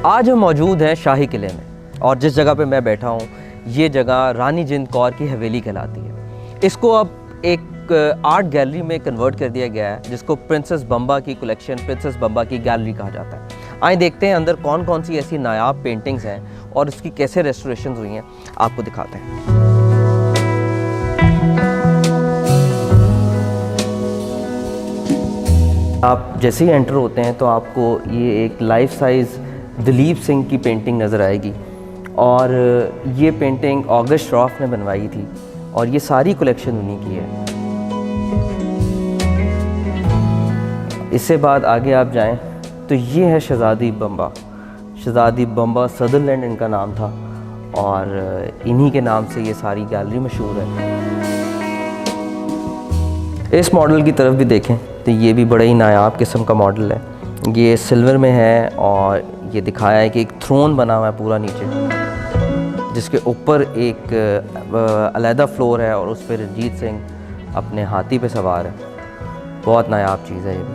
आज हम मौजूद हैं शाही किले में और जिस जगह पे मैं बैठा हूँ ये जगह रानी जिंद कौर की हवेली कहलाती है। इसको अब एक आर्ट गैलरी में कन्वर्ट कर दिया गया है जिसको प्रिंसेस बम्बा की कलेक्शन, प्रिंसेस बम्बा की गैलरी कहा जाता है। आइए देखते हैं अंदर कौन कौन सी ऐसी नायाब पेंटिंग्स हैं और इसकी कैसे रेस्टोरेशन हुई हैं, आपको दिखाते हैं। आप जैसे ही एंटर होते हैं तो आपको ये एक लाइफ साइज़ दिलीप सिंह की पेंटिंग नज़र आएगी और ये पेंटिंग ऑगस्ट श्रॉफ ने बनवाई थी और ये सारी कलेक्शन उन्हीं की है। इससे बाद आगे आप जाएं तो ये है शहज़ादी बम्बा। शहज़ादी बम्बा सदरलैंड इनका नाम था और इन्हीं के नाम से ये सारी गैलरी मशहूर है। इस मॉडल की तरफ भी देखें तो ये भी बड़ा ही नायाब किस्म का मॉडल है। ये सिल्वर में है और ये दिखाया है कि एक थ्रोन बना हुआ है पूरा नीचे, जिसके ऊपर एक अलहदा फ्लोर है और उस पर रंजीत सिंह अपने हाथी पे सवार है। बहुत नायाब चीज़ है ये भी।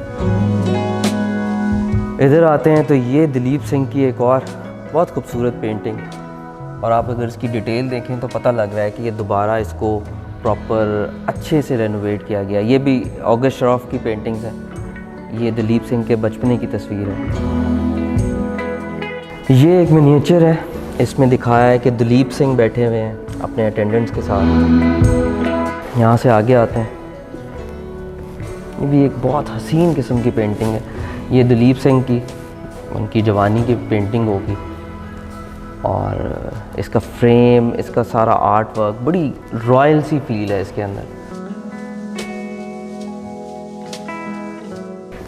इधर आते हैं तो ये दिलीप सिंह की एक और बहुत खूबसूरत पेंटिंग, और आप अगर इसकी डिटेल देखें तो पता लग रहा है कि ये दोबारा इसको प्रॉपर अच्छे से रेनोवेट किया गया। ये भी ऑगस्ट श्रॉफ की पेंटिंग्स हैं। ये दिलीप सिंह के बचपने की तस्वीर है। ये एक मिनिएचर है, इसमें दिखाया है कि दिलीप सिंह बैठे हुए हैं अपने अटेंडेंट्स के साथ। यहाँ से आगे आते हैं, ये भी एक बहुत हसीन किस्म की पेंटिंग है। ये दिलीप सिंह की उनकी जवानी की पेंटिंग होगी और इसका फ्रेम, इसका सारा आर्ट वर्क, बड़ी रॉयल सी फील है इसके अंदर।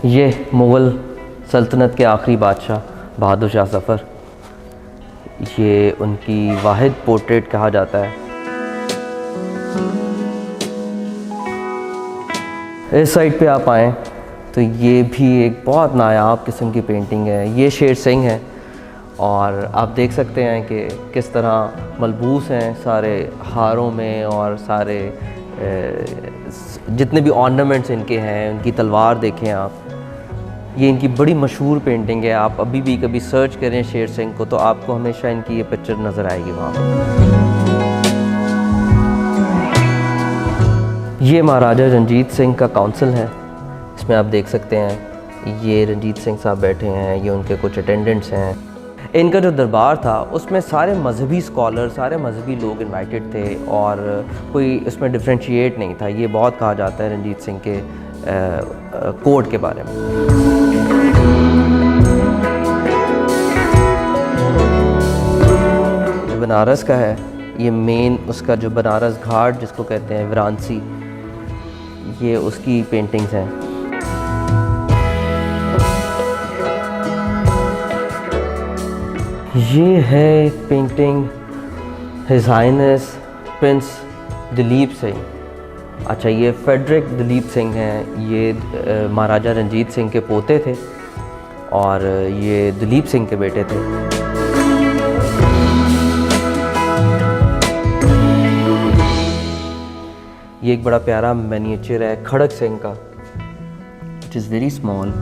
ये मुग़ल सल्तनत के आखिरी बादशाह बहादुर शाह ज़फ़र, ये उनकी वाहिद पोर्ट्रेट कहा जाता है। इस साइड पे आप आएँ तो ये भी एक बहुत नायाब किस्म की पेंटिंग है। ये शेर सिंह है और आप देख सकते हैं कि किस तरह मलबूस हैं सारे हारों में, और सारे जितने भी ऑर्नामेंट्स इनके हैं, उनकी तलवार देखें आप। ये इनकी बड़ी मशहूर पेंटिंग है। आप अभी भी कभी सर्च करें शेर सिंह को तो आपको हमेशा इनकी ये पिक्चर नज़र आएगी वहाँ पर। ये महाराजा रंजीत सिंह का काउंसिल है। इसमें आप देख सकते हैं ये रंजीत सिंह साहब बैठे हैं, ये उनके कुछ अटेंडेंट्स हैं। इनका जो दरबार था उसमें सारे मजहबी स्कॉलर, सारे मजहबी लोग इनवाइटेड थे और कोई उसमें डिफ्रेंशिएट नहीं था। ये बहुत कहा जाता है रंजीत सिंह के कोड के बारे में। बनारस का है ये मेन, उसका जो बनारस घाट जिसको कहते हैं वाराणसी, ये उसकी पेंटिंग्स हैं। ये है painting his highness prince Duleep Singh. अच्छा, ये फेडरिक दिलीप सिंह हैं। ये महाराजा रंजीत सिंह के पोते थे और ये दिलीप सिंह के बेटे थे। ये एक बड़ा प्यारा मिनिएचर है खड़क सिंह का, इट इज़ वेरी स्मॉल।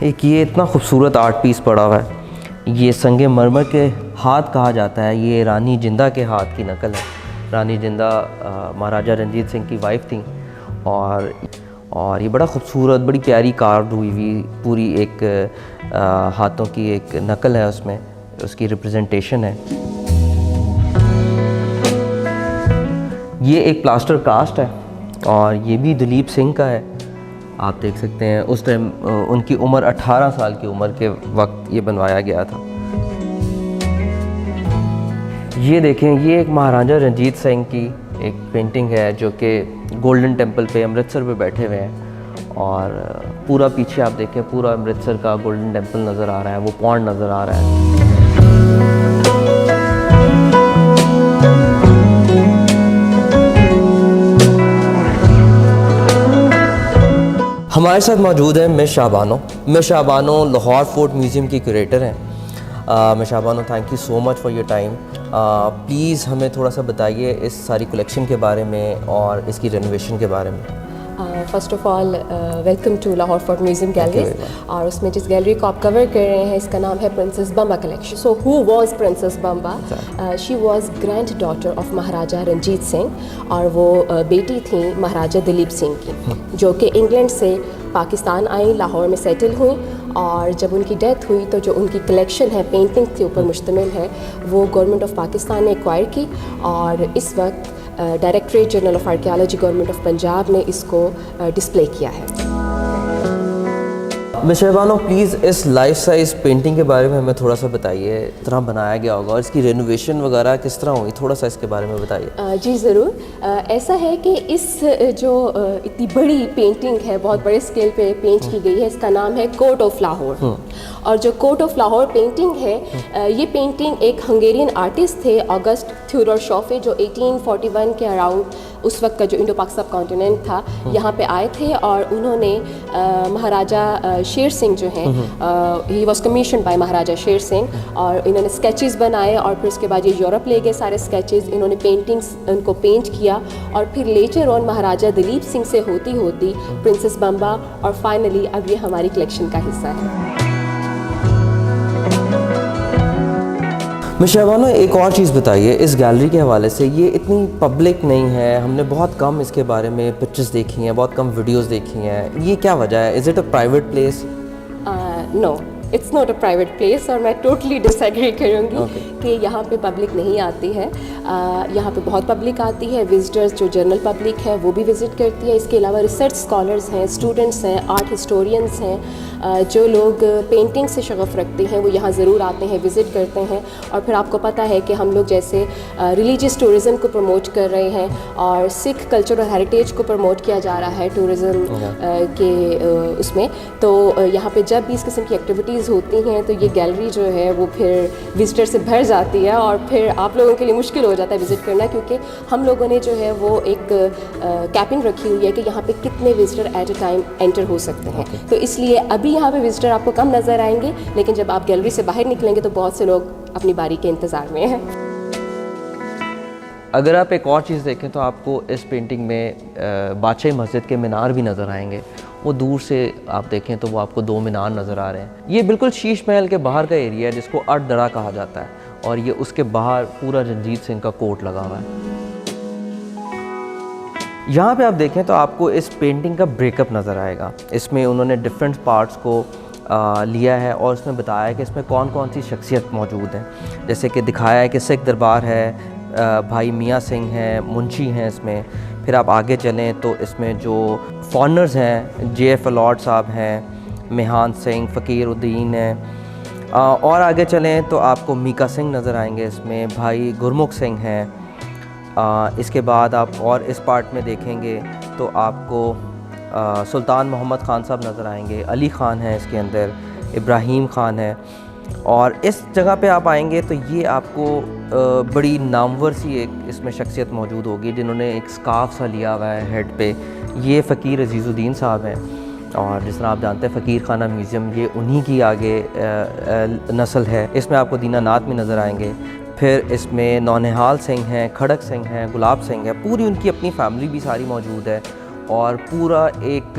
एक ये इतना खूबसूरत आर्ट पीस पड़ा हुआ है। ये संगे मरमर के हाथ कहा जाता है। ये रानी जिंदा के हाथ की नकल है। रानी जिंदा महाराजा रंजीत सिंह की वाइफ थी और ये बड़ा खूबसूरत, बड़ी प्यारी कार्व हुई हुई पूरी एक हाथों की एक नकल है, उसमें उसकी रिप्रेजेंटेशन है। ये एक प्लास्टर कास्ट है और ये भी दिलीप सिंह का है। आप देख सकते हैं उस टाइम उनकी उम्र 18 साल की उम्र के वक्त ये बनवाया गया था। ये देखें, ये एक महाराजा रंजीत सिंह की एक पेंटिंग है जो कि गोल्डन टेम्पल पे अमृतसर पे बैठे हुए हैं और पूरा पीछे आप देखें पूरा अमृतसर का गोल्डन टेम्पल नज़र आ रहा है, वो पॉन्ड नज़र आ रहा है। हमारे साथ मौजूद है miss Shah Bano. Miss Shah Bano Lahore fort museum की क्यूरेटर हैं। Miss Shah Bano, thank you so much for your time. Please हमें थोड़ा सा बताइए इस सारी कलेक्शन के बारे में और इसकी रेनोवेशन के बारे में। First of all welcome to Lahore fort museum galleries. और उसमें जिस गैलरी को आप कवर कर रहे हैं इसका नाम है princess Bamba collection. So who was princess Bamba? She was granddaughter of Maharaja Ranjit Singh और वो बेटी थी महाराजा दिलीप सिंह की, जो कि इंग्लैंड से पाकिस्तान आई, लाहौर में सेटल हुई। और जब उनकी डेथ हुई तो जो उनकी कलेक्शन है पेंटिंग के ऊपर मुश्तमिल है वो गवर्नमेंट ऑफ पाकिस्तान ने एक्वायर की और इस वक्त directorate general of archaeology government of Punjab ने इसको डिस्प्ले किया है। मिस्टर बानो प्लीज़ इस लाइफ साइज़ पेंटिंग के बारे में हमें थोड़ा सा बताइए, किस तरह बनाया गया होगा और इसकी रेनोवेशन वगैरह किस तरह हुई, थोड़ा सा इसके बारे में बताइए। जी ज़रूर। ऐसा है कि इस जो इतनी बड़ी पेंटिंग है, बहुत बड़े स्केल पे पेंट की गई है, इसका नाम है कोर्ट ऑफ लाहौर। और जो कोर्ट ऑफ लाहौर पेंटिंग है ये पेंटिंग एक हंगेरियन आर्टिस्ट थे ऑगस्ट थ्योडोर शॉफे, जो 1841 के अराउंड उस वक्त का जो इंडो पाक सब कॉन्टिनेंट था यहाँ पे आए थे। और उन्होंने महाराजा शेर सिंह जो हैं, ही वॉज कमीशन बाय महाराजा शेर सिंह, और इन्होंने स्केचेस बनाए और फिर उसके बाद ये यूरोप ले गए सारे स्केचेस, इन्होंने पेंटिंग्स उनको पेंट किया और फिर लेटर ऑन महाराजा दिलीप सिंह से होती होती प्रिंसेस बम्बा और फाइनली अब ये हमारी कलेक्शन का हिस्सा है। मिस्टर बानो एक और चीज़ बताइए इस गैलरी के हवाले से, ये इतनी पब्लिक नहीं है, हमने बहुत कम इसके बारे में पिक्चर्स देखी हैं, बहुत कम वीडियोस देखी हैं, ये क्या वजह है? Is it a private place? No, it's not a private place और मैं टोटली डिसएग्री करूँगी कि यहाँ पे पब्लिक नहीं आती है। यहाँ पे बहुत पब्लिक आती है, विजिटर्स जो जनरल पब्लिक है वो भी विज़िट करती है। इसके अलावा रिसर्च स्कॉलर्स हैं, स्टूडेंट्स हैं, आर्ट हिस्टोरियंस हैं, जो लोग पेंटिंग से शगफ रखते हैं वो यहाँ ज़रूर आते हैं, विज़िट करते हैं। और फिर आपको पता है कि हम लोग जैसे रिलीजियस टूरिज़म को प्रमोट कर रहे हैं और सिख कल्चर और हेरिटेज को प्रमोट किया जा रहा है टूरिज़म के उसमें, तो यहाँ पे जब भी इस किस्म की एक्टिविटीज़ होती हैं तो ये गैलरी जो है वो फिर विजिटर से भर जाती है और फिर आप लोगों के लिए मुश्किल हो जाता है विज़िट करना, क्योंकि हम लोगों ने जो है वो एक कैपिंग रखी हुई है कि यहाँ पे कितने visitor at a time enter हो सकते हैं। तो इसलिए अभी यहाँ पे विजिटर आपको कम नज़र आएंगे, लेकिन जब आप गैलरी से बाहर निकलेंगे तो बहुत से लोग अपनी बारी के इंतज़ार में हैं। अगर आप एक और चीज़ देखें तो आपको इस पेंटिंग में बादशाही मस्जिद के मीनार भी नज़र आएंगे। वो दूर से आप देखें तो वो आपको 2 मीनार नज़र आ रहे हैं। ये बिल्कुल शीश महल के बाहर का एरिया है जिसको अटदरा कहा जाता है और ये उसके बाहर पूरा रंजीत सिंह का कोर्ट लगा हुआ है। यहाँ पे आप देखें तो आपको इस पेंटिंग का ब्रेकअप नज़र आएगा। इसमें उन्होंने डिफरेंट पार्ट्स को लिया है और उसमें बताया है कि इसमें कौन कौन सी शख्सियत मौजूद हैं। जैसे कि दिखाया है कि सिख दरबार है, भाई मियाँ सिंह हैं, मुंशी हैं इसमें। फिर आप आगे चलें तो इसमें जो फॉरनर्स हैं, JF अलॉट साहब हैं, मेहान सिंह, फ़कीरुद्दीन हैं। और आगे चलें तो आपको मीका सिंह नज़र आएंगे इसमें, भाई गुरमुख सिंह हैं। इसके बाद आप और इस पार्ट में देखेंगे तो आपको सुल्तान मोहम्मद ख़ान साहब नज़र आएंगे, अली ख़ान है इसके अंदर, इब्राहिम ख़ान है। और इस जगह पे आप आएंगे तो ये आपको बड़ी नामवर सी एक इसमें शख्सियत मौजूद होगी जिन्होंने एक स्कार्फ सा लिया हुआ है हेड पे। ये फ़कीर अजीज़ुद्दीन साहब हैं और जिस तरह आप जानते हैं फ़कीर खाना म्यूज़ियम ये उन्हीं की आगे नस्ल है। इसमें आपको दीनानाथ भी नज़र आएंगे। फिर इसमें नौनिहाल सिंह हैं, खड़क सिंह हैं, गुलाब सिंह है, पूरी उनकी अपनी फैमिली भी सारी मौजूद है। और पूरा एक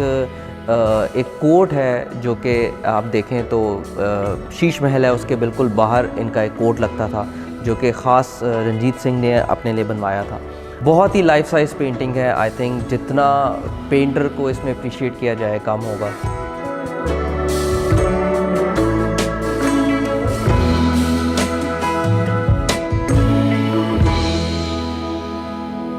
कोर्ट है जो कि आप देखें तो शीश महल है उसके बिल्कुल बाहर इनका एक कोर्ट लगता था जो कि ख़ास रंजीत सिंह ने अपने लिए बनवाया था। बहुत ही लाइफ साइज़ पेंटिंग है। आई थिंक जितना पेंटर को इसमें अप्रिशिएट किया जाए कम होगा।